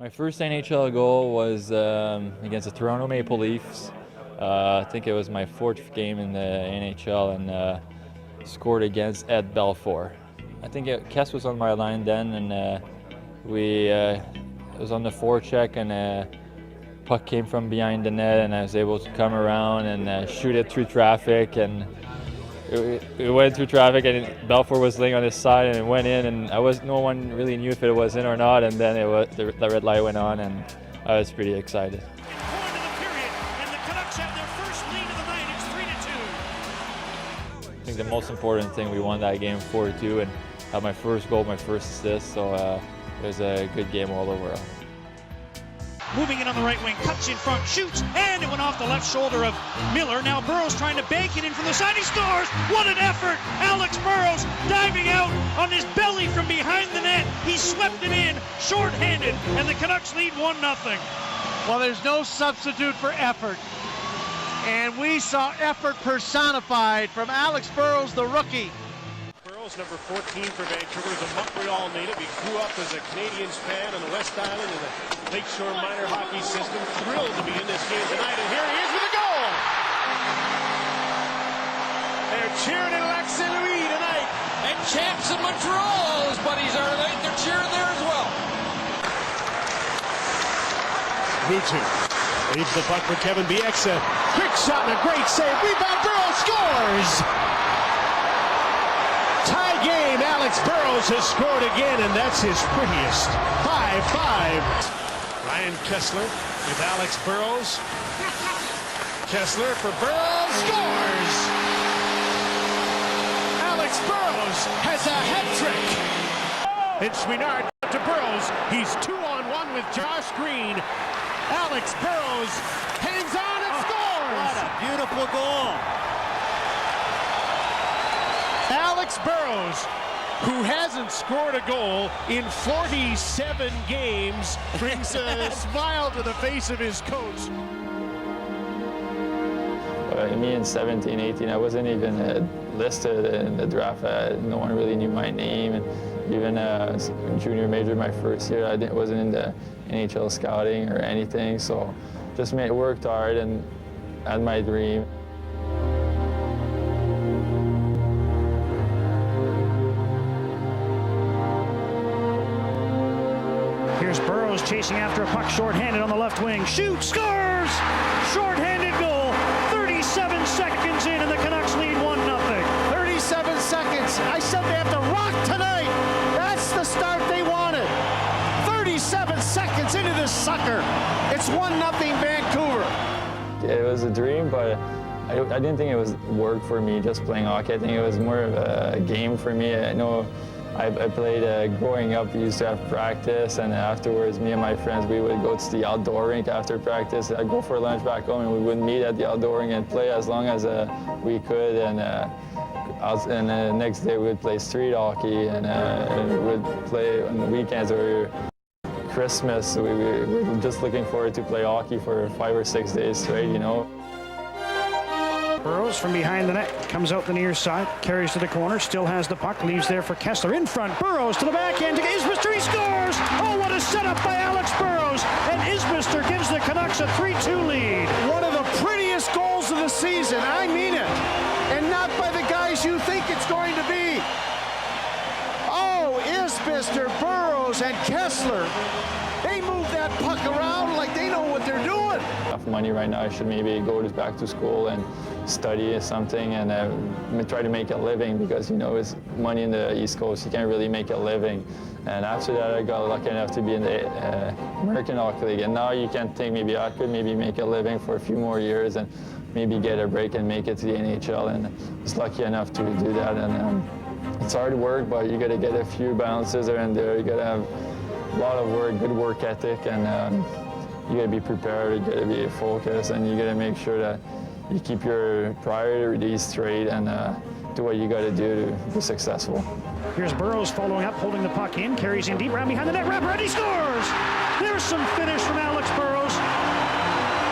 My first NHL goal was against the Toronto Maple Leafs. I think it was my fourth game in the NHL, and scored against Ed Belfour. I think Kess was on my line then, and it was on the forecheck, and puck came from behind the net, and I was able to come around and shoot it through traffic, and it went through traffic, and Belfour was laying on his side, and it went in, and no one really knew if it was in or not, and then the red light went on, and I was pretty excited. I think the most important thing, we won that game 4-2 and had my first goal, my first assist, so it was a good game all over. Moving in on the right wing, cuts in front, shoots, and it went off the left shoulder of Miller. Now Burrows trying to bank it in from the side. He scores! What an effort! Alex Burrows diving out on his belly from behind the net. He swept it in, shorthanded, and the Canucks lead 1-0. Well, there's no substitute for effort. And we saw effort personified from Alex Burrows, the rookie. Burrows, number 14 for Vancouver, is a Montreal native. He grew up as a Canadiens fan on the West Island in the Lakeshore minor hockey system. Thrilled to be in this game tonight, and here he is with a goal! They're cheering in Lac Saint Louis tonight. And champs in Montreal, his buddies are late. They're cheering there as well. Rutu leaves the puck for Kevin Bieksa. Quick shot and a great save. Rebound, Burrows scores! Tie game, Alex Burrows has scored again, and that's his prettiest. 5-5. Ryan Kessler with Alex Burrows. Kessler for Burrows, scores! Alex Burrows has a hat trick. And Chouinard to Burrows. He's 2-on-1 with Josh Green. Alex Burrows hangs on and scores! What a beautiful goal. Alex Burrows, who hasn't scored a goal in 47 games, brings a smile to the face of his coach. Me in 17, 18, I wasn't even listed in the draft. No one really knew my name, and even junior major my first year, I wasn't in the NHL scouting or anything, so just worked hard and had my dream. Here's Burrows chasing after a puck shorthanded on the left wing. Shoots, scores! Shorthanded goal. 37 seconds in, and the Canucks lead 1-0. 37 seconds. I said they have to rock tonight. That's the start they wanted. 37 seconds into this sucker. It's 1-0 Vancouver. It was a dream, but I didn't think it was work for me just playing hockey. I think it was more of a game for me. I know I played growing up. We used to have practice, and afterwards, me and my friends, we would go to the outdoor rink after practice. I'd go for lunch back home, and we would meet at the outdoor rink and play as long as we could. And the next day, we would play street hockey, and we would play on the weekends or Christmas. We were just looking forward to play hockey for 5 or 6 days straight, you know. Burrows from behind the net, comes out the near side, carries to the corner, still has the puck, leaves there for Kessler. In front, Burrows to the backhand to Isbister, he scores! Oh, what a setup by Alex Burrows! And Isbister gives the Canucks a 3-2 lead. One of the prettiest goals of the season, I mean it. And not by the guys you think it's going to be. Oh, Isbister, Burrows, and Kessler. They move that puck around like they know what they're doing. Enough money right now, I should maybe go back to school and study something and try to make a living, because you know, it's money in the East Coast, you can't really make a living. And after that, I got lucky enough to be in the American Hockey League, and now you can think maybe I could maybe make a living for a few more years and maybe get a break and make it to the NHL, and I was lucky enough to do that. And it's hard work, but you got to get a few bounces there and there. You got to have a lot of work, good work ethic, and you got to be prepared, you got to be focused, and you got to make sure that you keep your priorities straight and do what you got to do to be successful. Here's Burrows following up, holding the puck in, carries in deep, round behind the net, wrapper, and he scores! There's some finish from Alex Burrows.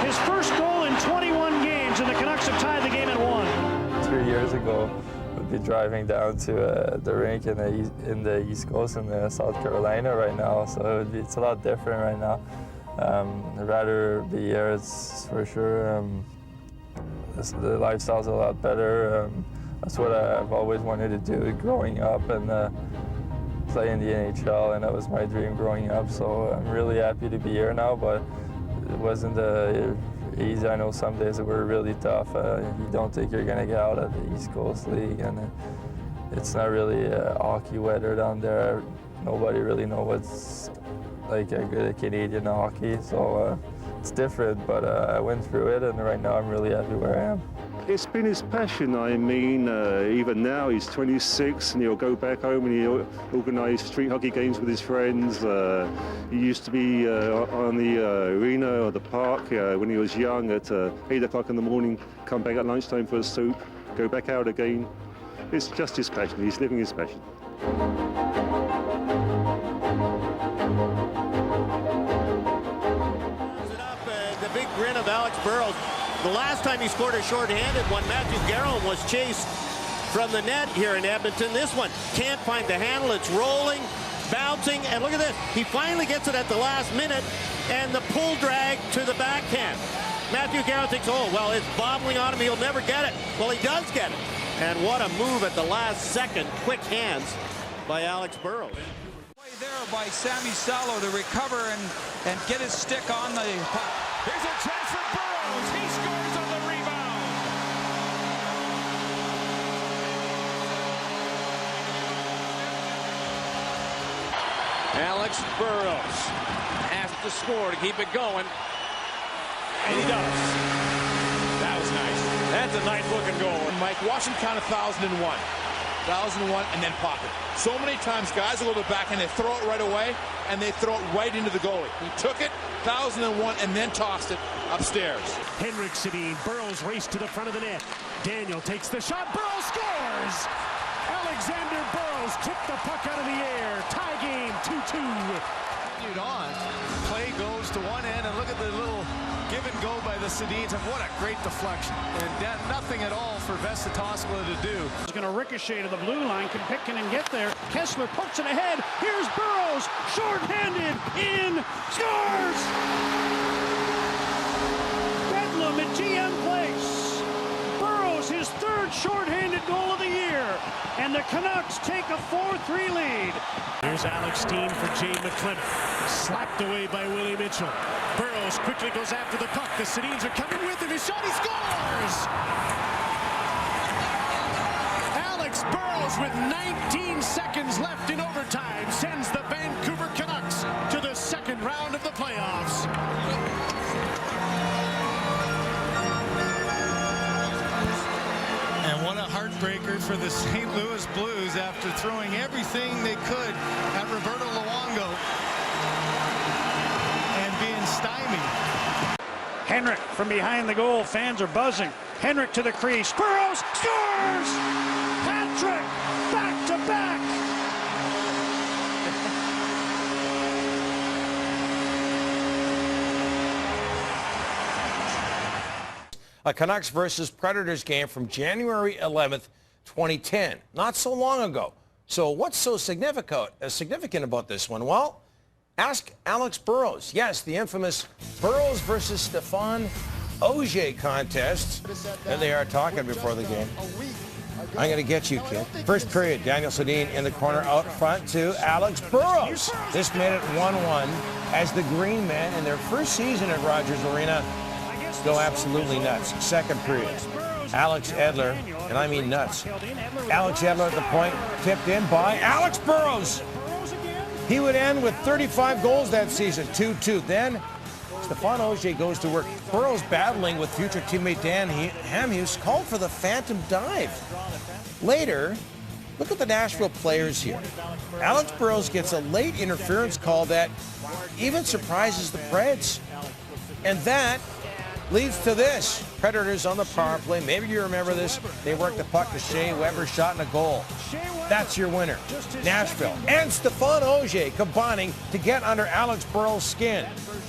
His first goal in 21 games, and the Canucks have tied the game at 1. 3 years ago, would be driving down to the rink in the East Coast in South Carolina right now. So it's a lot different right now. I'd rather be here, it's for sure. The lifestyle's a lot better. That's what I've always wanted to do growing up, and play in the NHL, and that was my dream growing up. So I'm really happy to be here now, but it wasn't easy. I know some days that were really tough. You don't think you're going to get out of the East Coast League, and it's not really hockey weather down there. Nobody really knows what's like a good Canadian hockey, so it's different, but I went through it, and right now I'm really happy where I am. It's been his passion. I mean, even now he's 26 and he'll go back home and he'll organise street hockey games with his friends. He used to be on the arena or the park when he was young at 8 o'clock in the morning, come back at lunchtime for a soup, go back out again. It's just his passion. He's living his passion. The big grin of Alex Burrows. The last time he scored a shorthanded one, Matthew Garland was chased from the net here in Edmonton. This one can't find the handle. It's rolling, bouncing, and look at this. He finally gets it at the last minute, and the pull drag to the backhand. Matthew Garland thinks, oh, well, it's bobbling on him. He'll never get it. Well, he does get it. And what a move at the last second. Quick hands by Alex Burrows. There by Sammy Salo to recover and get his stick on the puck. Here's a chance for Burrows. He scores on the rebound. Alex Burrows has to score to keep it going. And he does. That was nice. That's a nice looking goal. And Mike, watch him count 1,001. 1,001 and then pop it. So many times guys will go to the back and they throw it right away, and they throw it right into the goalie. He took it, 1,001, and then tossed it upstairs. Henrik Sedin, Burrows race to the front of the net. Daniel takes the shot, Burrows scores! Alexander Burrows tipped the puck out of the air. Tie game, 2-2. On. Play goes to one end, and look at the little give and go by the Sedins, and what a great deflection. And nothing at all for Vesitoskala to do. He's going to ricochet to the blue line. Can Pitkin get there? Kessler pokes it ahead. Here's Burrows, short-handed, in, scores! Bedlam at GM Place. Burrows, his third short-handed goal of the year. And the Canucks take a 4-3 lead. Here's Alex Steen for Jay McClement. Slapped away by Willie Mitchell. Burrows quickly goes after the puck. The Sedins are coming with him. His shot, he scores! Alex Burrows with 19 seconds left in overtime sends the Vancouver Canucks to the second round of the playoffs. And what a heartbreaker for the St. Louis Blues after throwing everything they could at Roberto Luongo and being stymied. Henrik from behind the goal. Fans are buzzing. Henrik to the crease. Burrows scores! Hat-trick! Back-to-back! A Canucks versus Predators game from January 11th, 2010. Not so long ago. So what's so significant about this one? Well, ask Alex Burrows. Yes, the infamous Burrows versus Stefan Ogier contest. There they are talking before the game. I'm going to get you, kid. First period, Daniel Sedin in the corner out front to Alex Burrows. This made it 1-1 as the Green Men in their first season at Rogers Arena go absolutely nuts. Second period, Alex Edler, and I mean nuts. Alex Edler at the point, tipped in by Alex Burrows. He would end with 35 goals that season, 2-2. Then Stefan Ogier goes to work. Burrows battling with future teammate Dan Hamhuis called for the phantom dive. Later, look at the Nashville players here. Alex Burrows gets a late interference call that even surprises the Preds. And that leads to this. Predators on the power play. Maybe you remember this. They worked the puck to Shea Weber, shot and a goal. That's your winner. Nashville and Stefan Ogier combining to get under Alex Burrows' skin.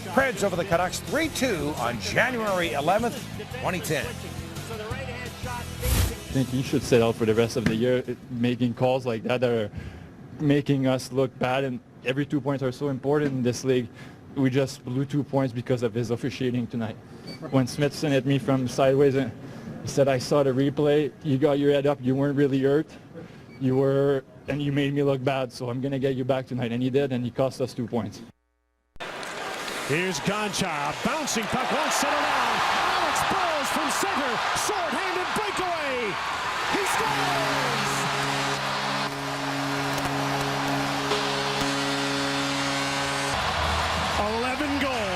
Preds over the Canucks 3-2 on January 11th, 2010. think he should sit out for the rest of the year. Making calls like that are making us look bad, and every 2 points are so important in this league. We just blew 2 points because of his officiating tonight. When Smithson hit me from sideways, and he said, I saw the replay, you got your head up, you weren't really hurt. And you made me look bad, so I'm going to get you back tonight. And he did, and he cost us 2 points. Here's Gonchar, bouncing puck, won't settle down. Alex Burrows from center, short-handed breakaway. He scores!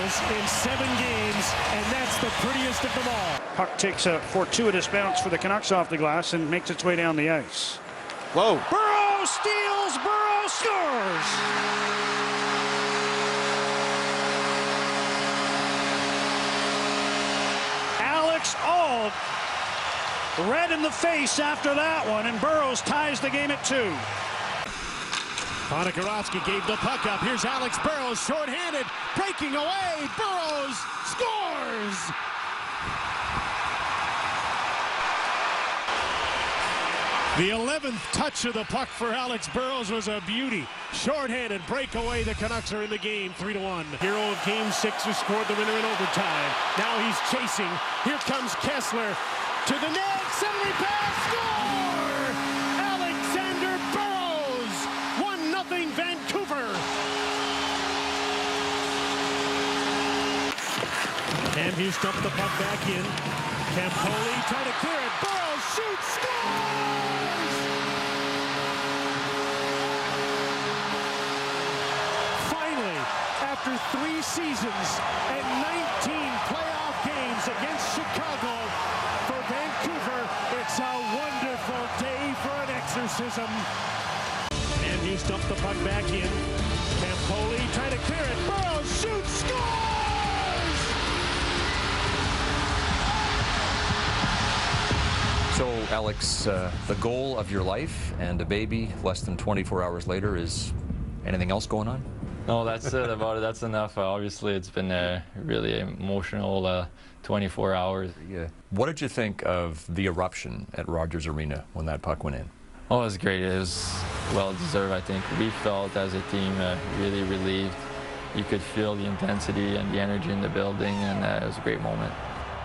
In 7 games, and that's the prettiest of them all. Puck takes a fortuitous bounce for the Canucks off the glass and makes its way down the ice. Whoa. Burrows steals, Burrows scores! Alex Auld red in the face after that one, and Burrows ties the game at 2. Ponikarovsky gave the puck up. Here's Alex Burrows, short-handed, breaking away. Burrows scores! The 11th touch of the puck for Alex Burrows was a beauty. Short-handed breakaway. The Canucks are in the game, 3-1. Hero of Game 6 who scored the winner in overtime. Now he's chasing. Here comes Kessler to the net. 70 pass, score! Vancouver. And he's dumped the puck back in. Campoli trying to clear it. Burrows shoots, scores! Finally, after 3 seasons and 19 playoff games against Chicago, for Vancouver, it's a wonderful day for an exorcism. And he's dumped the puck back in. Campoli trying to clear it. Burrows shoots, scores! So, Alex, the goal of your life and a baby less than 24 hours later, is anything else going on? No, that's it about it. That's enough. Obviously, it's been a really emotional 24 hours. Yeah. What did you think of the eruption at Rogers Arena when that puck went in? Oh, it was great. It was well-deserved, I think. We felt as a team really relieved. You could feel the intensity and the energy in the building, and it was a great moment.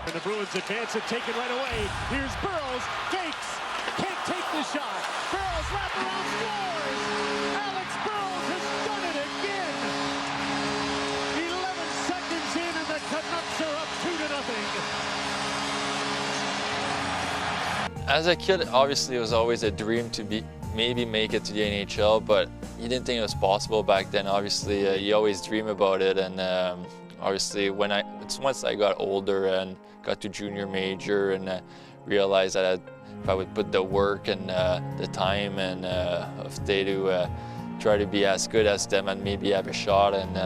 And the Bruins advance it, taken right away. Here's Burrows, fakes, can't take the shot. Burrows wraparound, scores! Alex Burrows has done it again! 11 seconds in, and the Canucks are up 2-0. As a kid, obviously, it was always a dream to maybe make it to the NHL, but you didn't think it was possible back then. Obviously, you always dream about it, and obviously, once I got older and got to junior major and realized that if I would put the work and the time and of day to try to be as good as them and maybe have a shot, and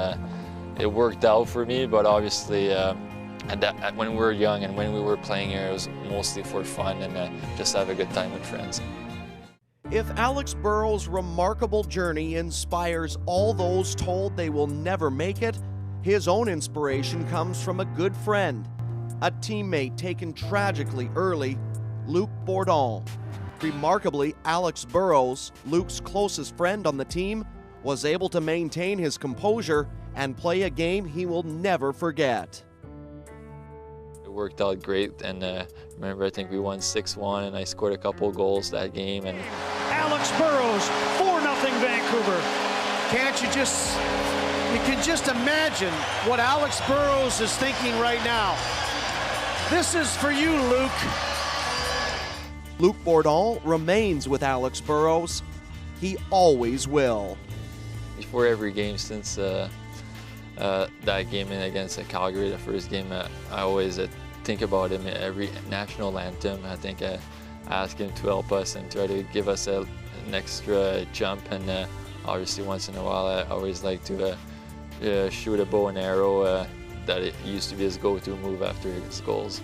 it worked out for me. But obviously, when we were young and when we were playing here, it was mostly for fun and just have a good time with friends. If Alex Burrows' remarkable journey inspires all those told they will never make it, his own inspiration comes from a good friend, a teammate taken tragically early, Luc Bourdon. Remarkably, Alex Burrows, Luc's closest friend on the team, was able to maintain his composure and play a game he will never forget. It worked out great, and remember, I think we won 6-1, and I scored a couple goals that game. And Alex Burrows, 4-0 Vancouver. You can just imagine what Alex Burrows is thinking right now. This is for you, Luc. Luc Bourdon remains with Alex Burrows. He always will. Before every game since that game against Calgary, the first game, I always think about him every national anthem. I think I ask him to help us and try to give us an extra jump, and obviously once in a while I always like to shoot a bow and arrow that it used to be his go-to move after his goals.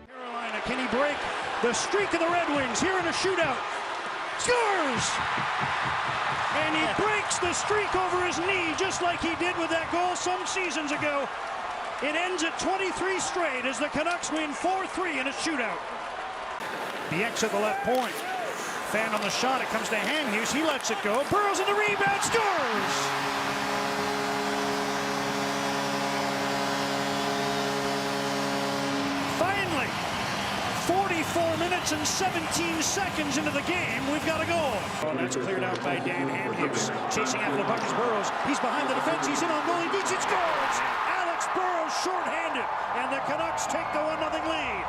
Carolina, can he break the streak of the Red Wings here in a shootout? Scores! And he breaks the streak over his knee just like he did with that goal some seasons ago. It ends at 23 straight as the Canucks win 4-3 in a shootout. The X at the left point. Fan on the shot. It comes to Hamhuis. He lets it go. Burrows in the rebound. Scores! Finally, 44 minutes and 17 seconds into the game, we've got a goal. Well, that's cleared out by Dan Hamhuis. Chasing after the puck is Burrows. He's behind the defense. He's in on goal. He beats it. Scores! Alex Burrows shorthanded, and the Canucks take the 1-0 lead.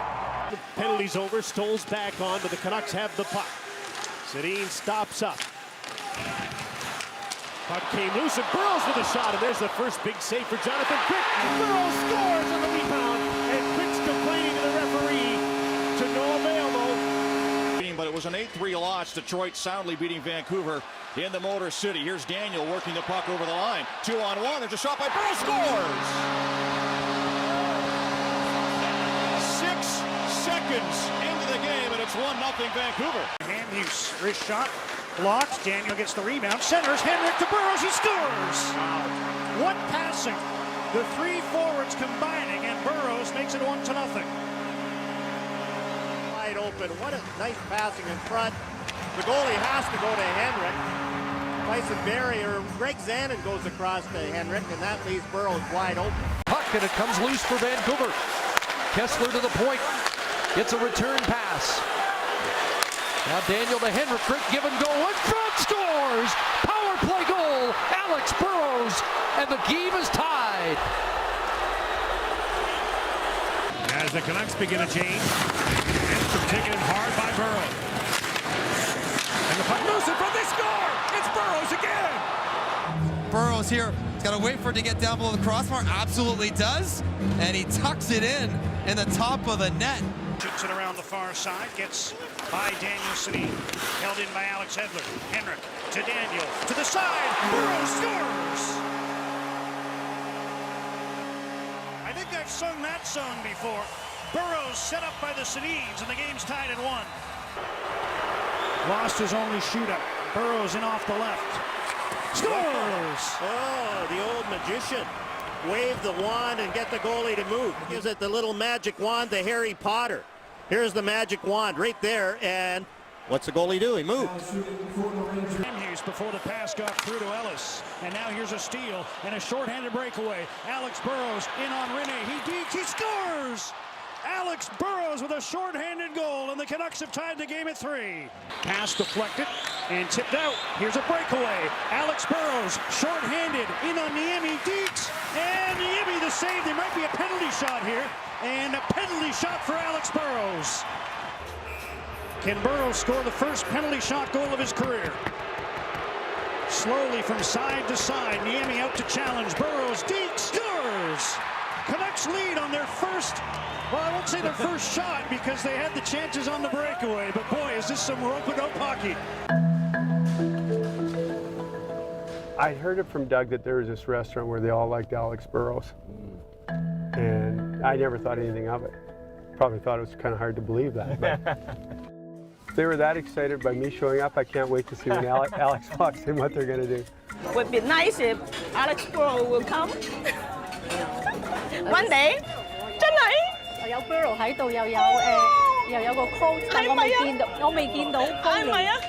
The penalty's over. Stoll's back on, but the Canucks have the puck. Sedin stops up. Puck came loose, and Burrows with a shot, and there's the first big save for Jonathan Quick. Burrows scores on the rebound, and Quick's complaining to the referee to no avail, though. But it was an 8-3 loss. Detroit soundly beating Vancouver in the Motor City. Here's Daniel working the puck over the line. 2-on-1. There's a shot by Burrows. Scores! 6 seconds into the game, and it's 1-0 Vancouver. Hamhuis, wrist shot, blocked. Daniel gets the rebound, centers, Henrik to Burrows, he scores! What passing? The three forwards combining, and Burrows makes it 1-0. Wide open, what a nice passing in front. The goalie has to go to Henrik. Tyson Barrie or Greg Zanin goes across to Henrik, and that leaves Burrows wide open. Puck, and it comes loose for Vancouver. Kessler to the point. Gets a return pass. Now Daniel to Henrik. Give and go. In front, scores! Power play goal! Alex Burrows, and the game is tied. As the Canucks begin a change, Enstrom taken in hard by Burrows. And the puck loose in front, they score! It's Burrows again! Burrows here, he's got to wait for it to get down below the crossbar, absolutely does, and he tucks it in the top of the net. Shoots it around the far side, gets by Daniel Sedin, held in by Alex Edler. Henrik to Daniel, to the side, Burrows scores! I think I've sung that song before. Burrows set up by the Sedins, and the game's tied at 1. Lost his only shootout. Burrows in off the left. Scores! Oh, the old magician. Wave the wand and get the goalie to move. Gives it the little magic wand to Harry Potter. Here's the magic wand right there, and what's the goalie do? He moved. Hamhuis before the pass got through to Ellis. And now here's a steal and a shorthanded breakaway. Alex Burrows in on Rene. He deeks, he scores! Alex Burrows with a shorthanded goal, and the Canucks have tied the game at 3. Pass deflected and tipped out. Here's a breakaway. Alex Burrows, shorthanded, in on Niemi, deeks, and Niemi the save. There might be a penalty shot here, and a penalty shot for Alex Burrows. Can Burrows score the first penalty shot goal of his career? Slowly from side to side, Niemi out to challenge. Burrows, deeks, scores! Canucks lead on their first, well, I won't say their first shot because they had the chances on the breakaway, but boy, is this some rope-a-dope hockey. I heard it from Doug that there was this restaurant where they all liked Alex Burrows, and I never thought anything of it. Probably thought it was kind of hard to believe that. But if they were that excited by me showing up, I can't wait to see when Alex walks in what they're going to do. It would be nice if Alex Burrows will come. One day, 真係有 Burrows 喺度，又有個 coach， 但我未見到，係咪啊？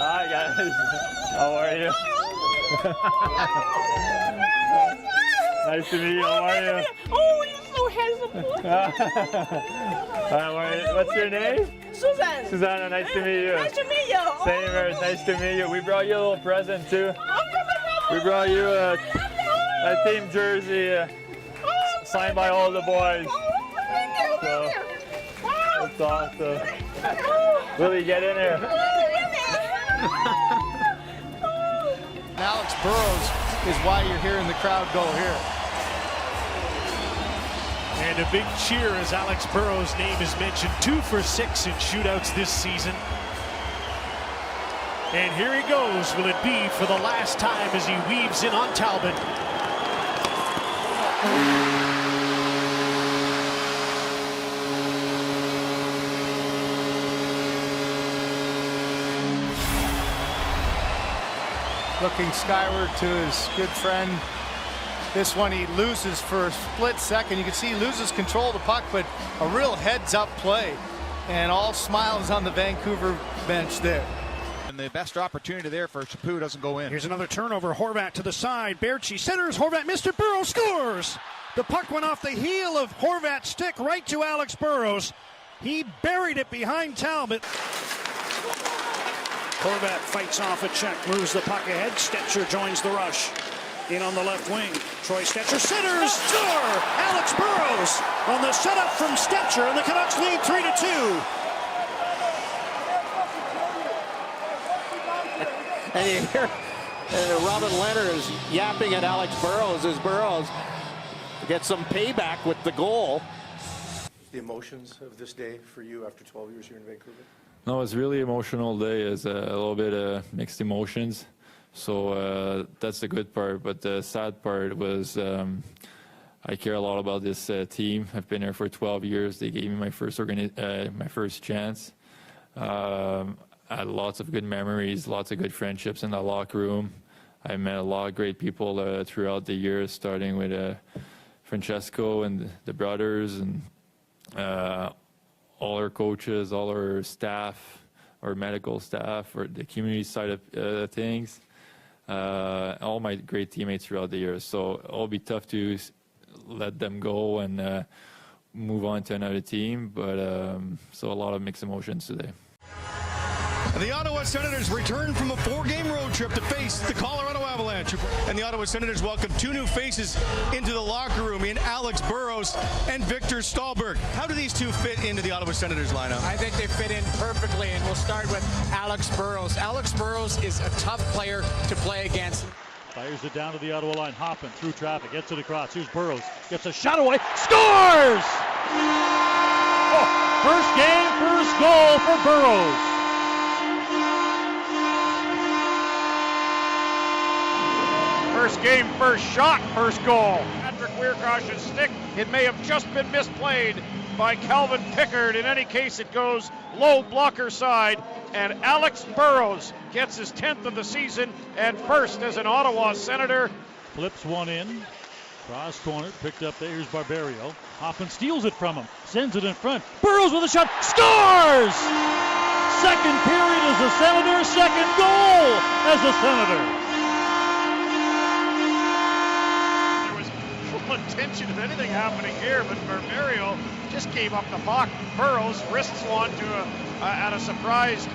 Hi guys, how are you? Nice to meet you. How are you? Oh, you're so handsome. What's your name? Susan. Susanna, nice to meet you. Nice to meet you. Same here, nice to meet you. We brought you a little present too. We brought you a team jersey signed by all the boys. So, that's awesome. Willie, get in here. Alex Burrows is why you're hearing the crowd go here. And a big cheer as Alex Burrows' name is mentioned. 2 for 6 in shootouts this season. And here he goes. Will it be for the last time as he weaves in on Talbot? Looking skyward to his good friend This one he loses for a split second. You can see he loses control of the puck, but a real heads-up play. And all smiles on the Vancouver bench there. And the best opportunity there for Chaput doesn't go in. Here's another turnover. Horvat to the side. Baertschi centers. Horvat missed it. Burrows scores. The puck went off the heel of Horvat's stick right to Alex Burrows. He buried it behind Talbot. Horvat fights off a check, moves the puck ahead. Stetcher joins the rush. In on the left wing. Troy Stetcher centers. Score! Alex Burrows on the setup from Stetcher, and the Canucks lead 3-2. And you hear Robin Leonard is yapping at Alex Burrows as Burrows gets some payback with the goal. The emotions of this day for you after 12 years here in Vancouver? No, it's really emotional day. It's a little bit of mixed emotions. So that's the good part. But the sad part was I care a lot about this team. I've been here for 12 years. They gave me my first chance. I had lots of good memories, lots of good friendships in the locker room. I met a lot of great people throughout the years, starting with Francesco and the brothers and all our coaches, all our staff, our medical staff, or the community side of things. All my great teammates throughout the years. So it'll be tough to let them go and move on to another team. But so a lot of mixed emotions today. The Ottawa Senators return from a 4-game road trip to face the Colorado Avalanche. And the Ottawa Senators welcome 2 new faces into the locker room in Alex Burrows and Victor Stahlberg. How do these two fit into the Ottawa Senators lineup? I think they fit in perfectly, and we'll start with Alex Burrows. Alex Burrows is a tough player to play against. Fires it down to the Ottawa line. Hopping through traffic. Gets it across. Here's Burrows. Gets a shot away. Scores! Oh, first game, first goal for Burrows. First game, first shot, first goal. Patrick Wierkosch's stick. It may have just been misplayed by Calvin Pickard. In any case, it goes low blocker side. And Alex Burrows gets his 10th of the season and first as an Ottawa Senator. Flips one in. Cross corner, picked up there. Here's Barberio. Hoffman steals it from him. Sends it in front. Burrows with a shot. Scores! Second period as a Senator. Second goal as a Senator. Intention of anything happening here, but Barberio just gave up the puck. Burrows wrists one to a surprised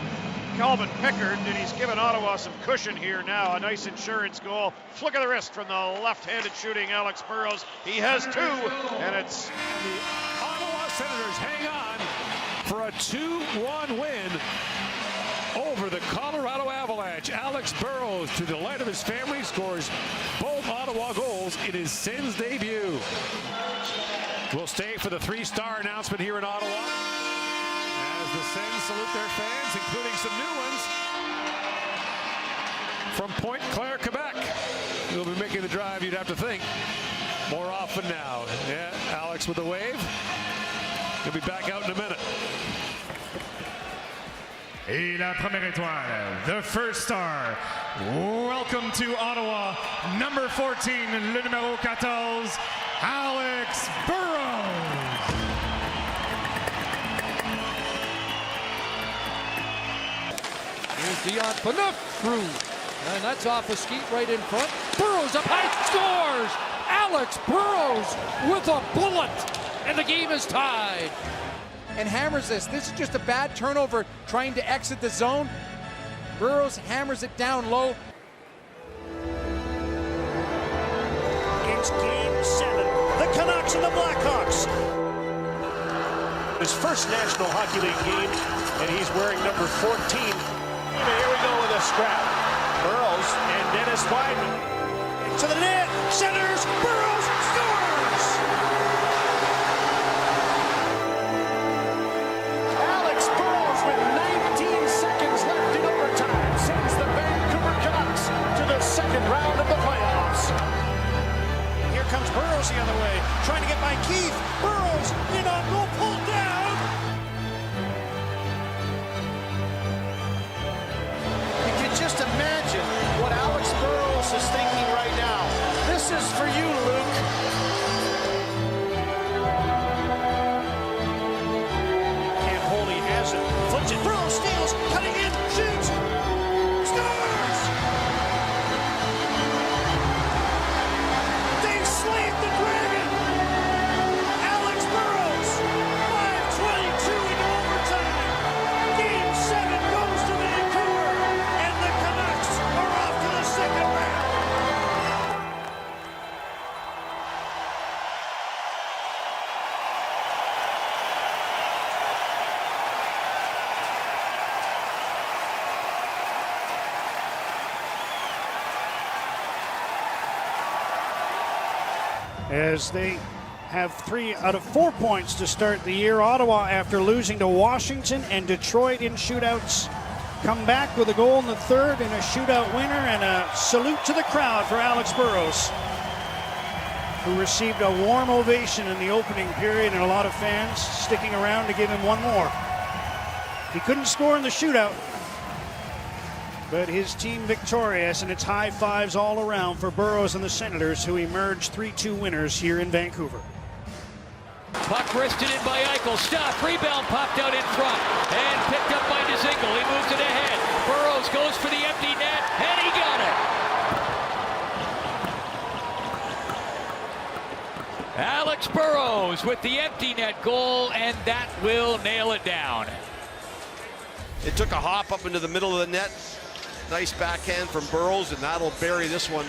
Calvin Pickard, and he's given Ottawa some cushion here now. A nice insurance goal. Flick of the wrist from the left-handed shooting Alex Burrows. He has 2, and it's the Ottawa Senators hang on for a 2-1 win over the Colorado Avalanche. Alex Burrows, to the delight of his family, scores both Ottawa goals in his Sens debut. We'll stay for the 3-star announcement here in Ottawa as the Sens salute their fans, including some new ones from Pointe Claire, Quebec. He'll be making the drive, you'd have to think, more often now. Yeah, Alex with the wave. He'll be back out in a minute. Et la première étoile, the first star. Welcome to Ottawa, number 14, le numéro 14, Alex Burrows. Here's Dion Phaneuf through, and that's off a skeet right in front. Burrows up high, scores! Alex Burrows with a bullet, and the game is tied. And hammers this. This is just a bad turnover trying to exit the zone. Burrows hammers it down low. It's game 7. The Canucks and the Blackhawks. His first National Hockey League game, and he's wearing number 14. Here we go with a scrap. Burrows and Dennis Weidman. To the net, centers, Burrows scores! Alex Burrows with 19 seconds left in overtime sends the Vancouver Canucks to the second round of the playoffs. Here comes Burrows the other way, trying to get by Keith. Burrows in on goal, pulled down. You can just imagine what Alex Burrows is thinking right now. This is for you, Lou. as they have 3 out of 4 points to start the year. Ottawa, after losing to Washington and Detroit in shootouts, come back with a goal in the third and a shootout winner, and a salute to the crowd for Alex Burrows, who received a warm ovation in the opening period, and a lot of fans sticking around to give him one more. He couldn't score in the shootout, but his team victorious, and it's high fives all around for Burrows and the Senators, who emerged 3-2 winners here in Vancouver. Puck wristed in by Eichel. Stop. Rebound popped out in front. And picked up by Dzingel. He moves it ahead. Burrows goes for the empty net. And he got it. Alex Burrows with the empty net goal. And that will nail it down. It took a hop up into the middle of the net. Nice backhand from Burrows, and that'll bury this one